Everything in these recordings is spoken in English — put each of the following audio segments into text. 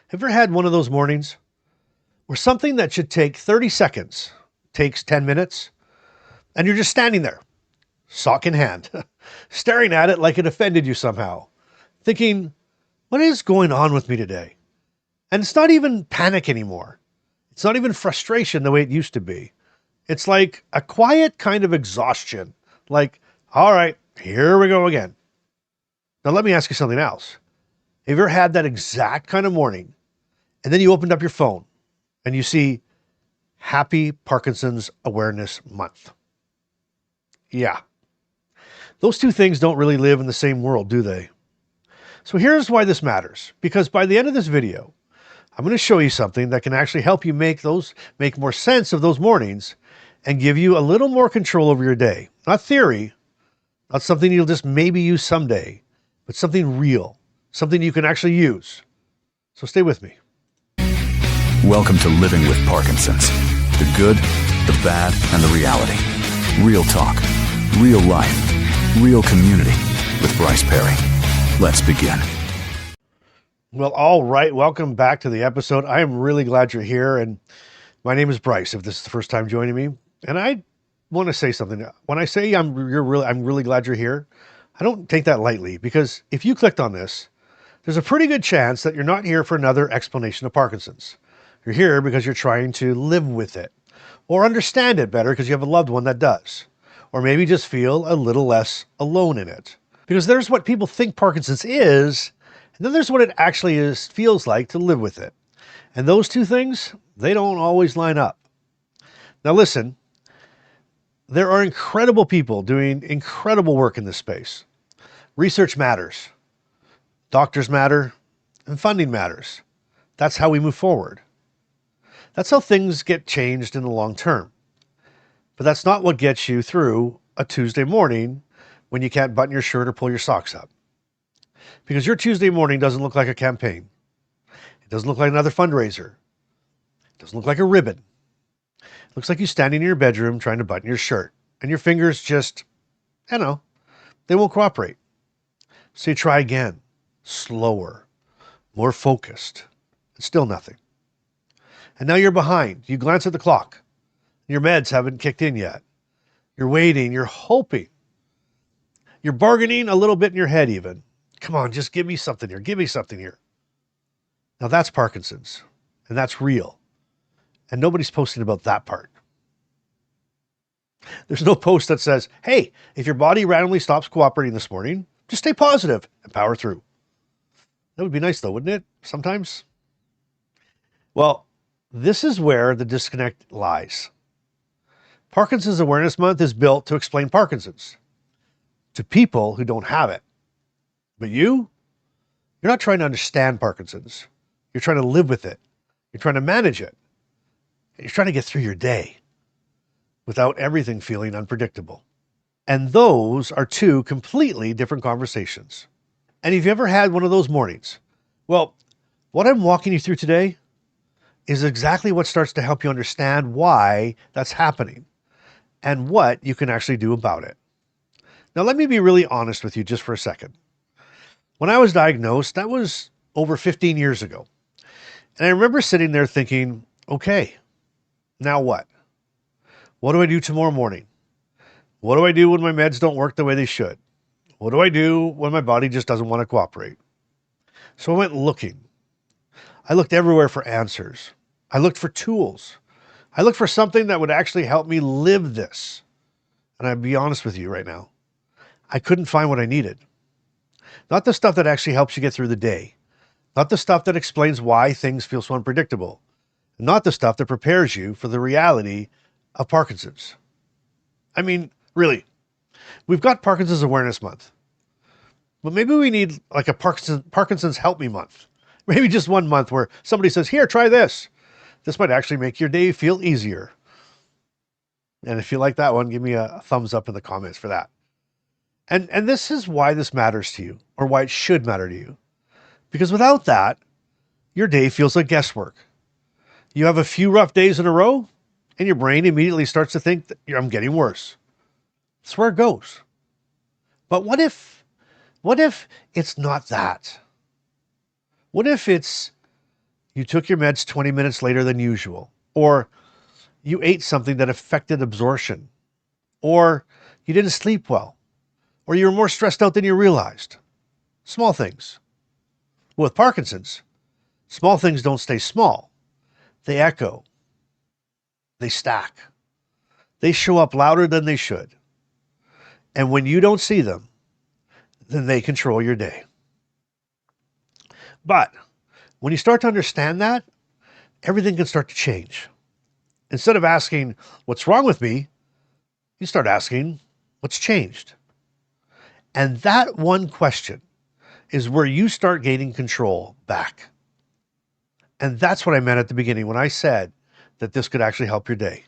Have you ever had one of those mornings where something that should take 30 seconds takes 10 minutes and you're just standing there, sock in hand, staring at it like it offended you somehow, thinking, what is going on with me today? And it's not even panic anymore. It's not even frustration the way it used to be. It's like a quiet kind of exhaustion. Like, all right, here we go again. Now, let me ask you something else. Have you ever had that exact kind of morning and then you opened up your phone and you see Happy Parkinson's Awareness Month? Yeah. Those two things don't really live in the same world, do they? So here's why this matters. Because by the end of this video, I'm going to show you something that can actually help you make more sense of those mornings and give you a little more control over your day. Not theory, not something you'll just maybe use someday, but something real, something you can actually use. So stay with me. Welcome to Living with Parkinsons. The good, the bad, and the reality. Real talk, real life, real community with Bryce Perry. Let's begin. Well, all right. Welcome back to the episode. I am really glad you're here. And my name is Bryce, if this is the first time joining me. And I want to say something. When I say I'm really glad you're here, I don't take that lightly, because if you clicked on this, there's a pretty good chance that you're not here for another explanation of Parkinson's. You're here because you're trying to live with it or understand it better because you have a loved one that does, or maybe just feel a little less alone in it. Because there's what people think Parkinson's is, and then there's what it actually feels like to live with it. And those two things, they don't always line up. Now listen, there are incredible people doing incredible work in this space. Research matters, doctors matter, and funding matters. That's how we move forward. That's how things get changed in the long term. But that's not what gets you through a Tuesday morning when you can't button your shirt or pull your socks up. Because your Tuesday morning doesn't look like a campaign. It doesn't look like another fundraiser. It doesn't look like a ribbon. It looks like you standing in your bedroom trying to button your shirt, and your fingers just, they won't cooperate. So you try again, slower, more focused, and still nothing. And now you're behind. You glance at the clock. Your meds haven't kicked in yet. You're waiting, you're hoping. You're bargaining a little bit in your head even. Come on, just give me something here. Give me something here. Now that's Parkinson's, and that's real. And nobody's posting about that part. There's no post that says, hey, if your body randomly stops cooperating this morning, just stay positive and power through. That would be nice though, wouldn't it? Sometimes. Well, this is where the disconnect lies. Parkinson's Awareness Month is built to explain Parkinson's to people who don't have it. But you're not trying to understand Parkinson's. You're trying to live with it. You're trying to manage it. And you're trying to get through your day without everything feeling unpredictable. And those are two completely different conversations. And if you ever had one of those mornings, well, what I'm walking you through today is exactly what starts to help you understand why that's happening and what you can actually do about it. Now, let me be really honest with you just for a second. When I was diagnosed, that was over 15 years ago. And I remember sitting there thinking, okay, now what? What do I do tomorrow morning? What do I do when my meds don't work the way they should? What do I do when my body just doesn't want to cooperate? So I went looking. I looked everywhere for answers. I looked for tools. I looked for something that would actually help me live this. And I'll be honest with you right now, I couldn't find what I needed. Not the stuff that actually helps you get through the day. Not the stuff that explains why things feel so unpredictable. Not the stuff that prepares you for the reality of Parkinson's. I mean, really, we've got Parkinson's Awareness Month, but maybe we need like a Parkinson's Help Me Month. Maybe just one month where somebody says, here, try this. This might actually make your day feel easier. And if you like that one, give me a thumbs up in the comments for that. And this is why this matters to you, or why it should matter to you. Because without that, your day feels like guesswork. You have a few rough days in a row, and your brain immediately starts to think that I'm getting worse. That's where it goes. But what if it's not that? What if it's You took your meds 20 minutes later than usual, or you ate something that affected absorption, or you didn't sleep well, or you were more stressed out than you realized. Small things. With Parkinson's, small things don't stay small. They echo, they stack, they show up louder than they should. And when you don't see them, then they control your day. But when you start to understand that, everything can start to change. Instead of asking, what's wrong with me? You start asking, what's changed? And that one question is where you start gaining control back. And that's what I meant at the beginning when I said that this could actually help your day.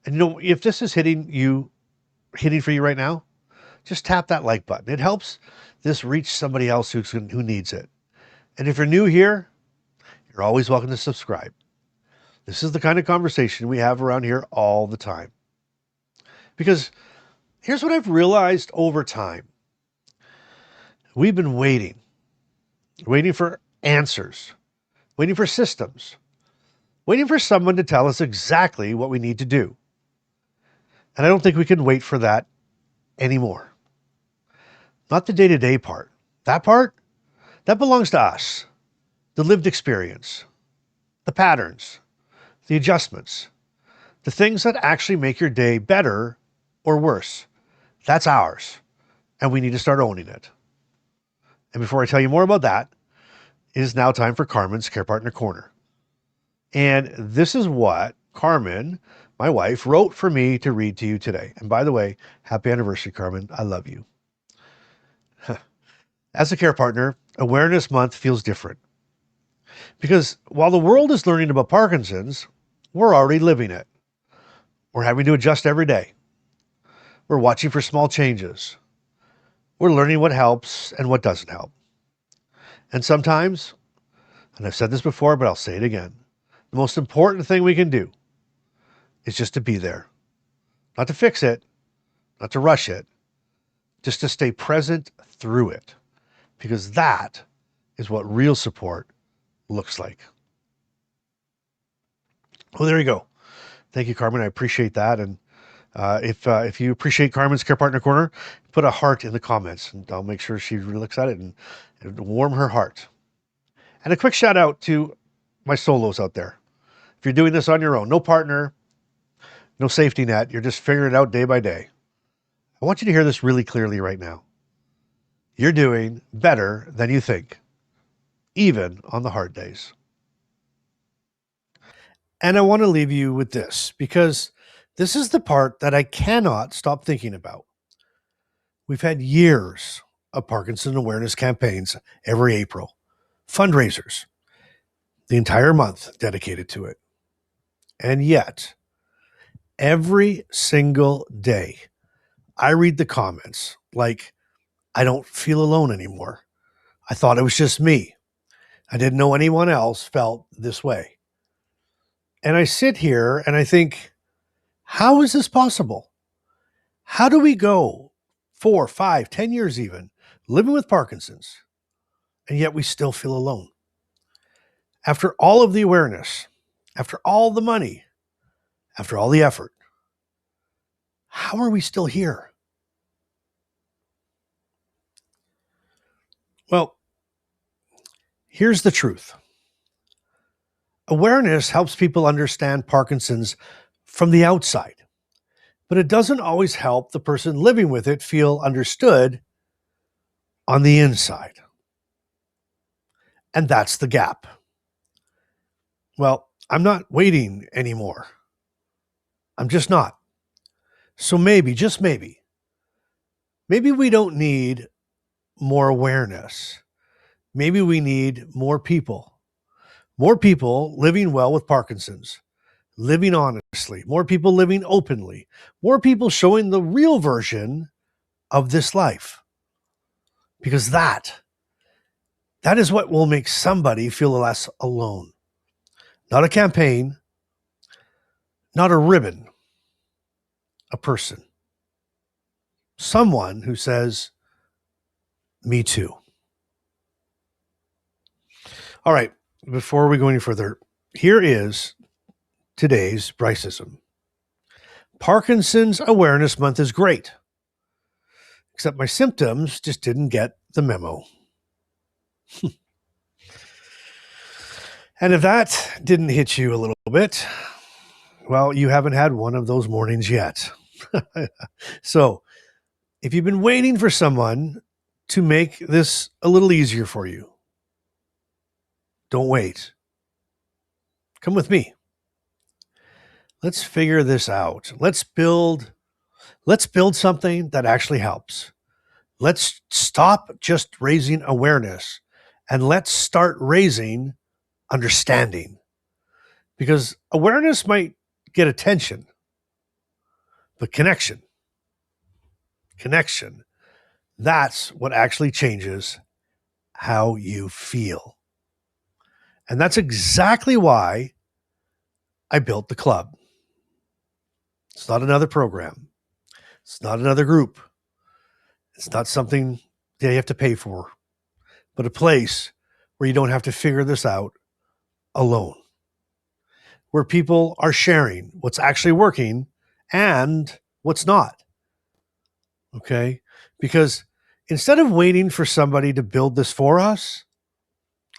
And if this is hitting for you right now, just tap that like button. It helps this reach somebody else who needs it. And if you're new here, you're always welcome to subscribe. This is the kind of conversation we have around here all the time. Because here's what I've realized over time. We've been waiting for answers, waiting for systems, waiting for someone to tell us exactly what we need to do. And I don't think we can wait for that anymore. Not the day-to-day part. That part, that belongs to us. The lived experience, the patterns, the adjustments, the things that actually make your day better or worse. That's ours. And we need to start owning it. And before I tell you more about that, it is now time for Carmen's Care Partner Corner. And this is what Carmen, my wife, wrote for me to read to you today. And by the way, happy anniversary, Carmen. I love you. As a care partner, Awareness Month feels different. Because while the world is learning about Parkinson's, we're already living it. We're having to adjust every day. We're watching for small changes. We're learning what helps and what doesn't help. And sometimes, and I've said this before, but I'll say it again, the most important thing we can do is just to be there. Not to fix it, not to rush it, just to stay present through it. Because that is what real support looks like. Well, there you go. Thank you, Carmen. I appreciate that. And if you appreciate Carmen's Care Partner Corner, put a heart in the comments, and I'll make sure she looks at it and warm her heart. And a quick shout out to my solos out there. If you're doing this on your own, no partner, no safety net, you're just figuring it out day by day. I want you to hear this really clearly right now. You're doing better than you think, even on the hard days. And I want to leave you with this, because this is the part that I cannot stop thinking about. We've had years of Parkinson awareness campaigns every April, fundraisers, the entire month dedicated to it. And yet, every single day, I read the comments like, I don't feel alone anymore. I thought it was just me. I didn't know anyone else felt this way. And I sit here and I think, how is this possible? How do we go 4, 5, 10 years even living with Parkinson's, and yet we still feel alone? After all of the awareness, after all the money, after all the effort, how are we still here? Well, here's the truth. Awareness helps people understand Parkinson's from the outside, but it doesn't always help the person living with it feel understood on the inside. And that's the gap. Well, I'm not waiting anymore. I'm just not. So maybe, just maybe we don't need more awareness. Maybe we need more people living well with Parkinson's, living honestly, more people living openly, more people showing the real version of this life. Because that is what will make somebody feel less alone. Not a campaign, not a ribbon, a person. Someone who says, me too. All right. before we go any further, here is today's Bryceism. Parkinson's Awareness Month is great, except my symptoms just didn't get the memo. And if that didn't hit you a little bit, well, you haven't had one of those mornings yet. So if you've been waiting for someone to make this a little easier for you, don't wait. Come with me. Let's figure this out. Let's build something that actually helps. Let's stop just raising awareness and let's start raising understanding. Because awareness might get attention, but connection, that's what actually changes how you feel. And that's exactly why I built the club. It's not another program. It's not another group. It's not something that you have to pay for, but a place where you don't have to figure this out alone, where people are sharing what's actually working and what's not. Okay? Because instead of waiting for somebody to build this for us,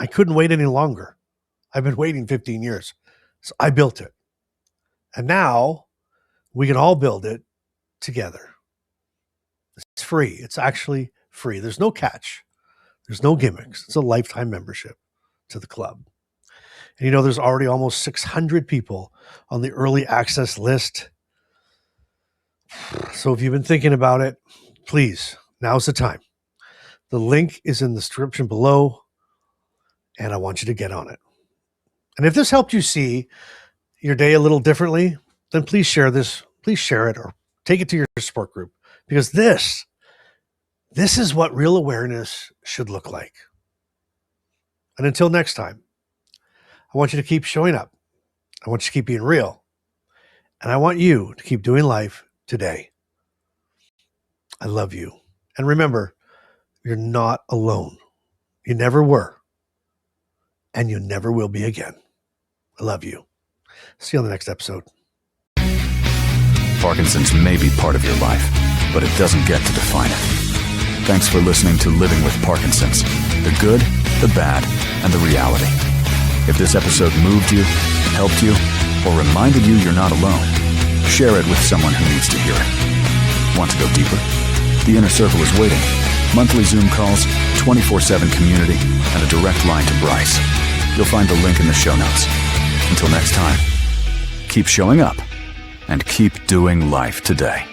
I couldn't wait any longer. I've been waiting 15 years. So I built it. And now we can all build it together. It's free. It's actually free. There's no catch. There's no gimmicks. It's a lifetime membership to the club. And there's already almost 600 people on the early access list. So if you've been thinking about it, please, now's the time. The link is in the description below, and I want you to get on it. And if this helped you see your day a little differently, then please share this. Please share it or take it to your support group, because this is what real awareness should look like. And until next time, I want you to keep showing up. I want you to keep being real. And I want you to keep doing life today. I love you. And remember, you're not alone. You never were. And you never will be again. I love you. See you on the next episode. Parkinson's may be part of your life, but it doesn't get to define it. Thanks for listening to Living with Parkinsons, the good, the bad, and the reality. If this episode moved you, helped you, or reminded you you're not alone, share it with someone who needs to hear it. Want to go deeper? The Inner Circle is waiting. Monthly Zoom calls, 24/7 community, and a direct line to Bryce. You'll find the link in the show notes. Until next time, keep showing up and keep doing life today.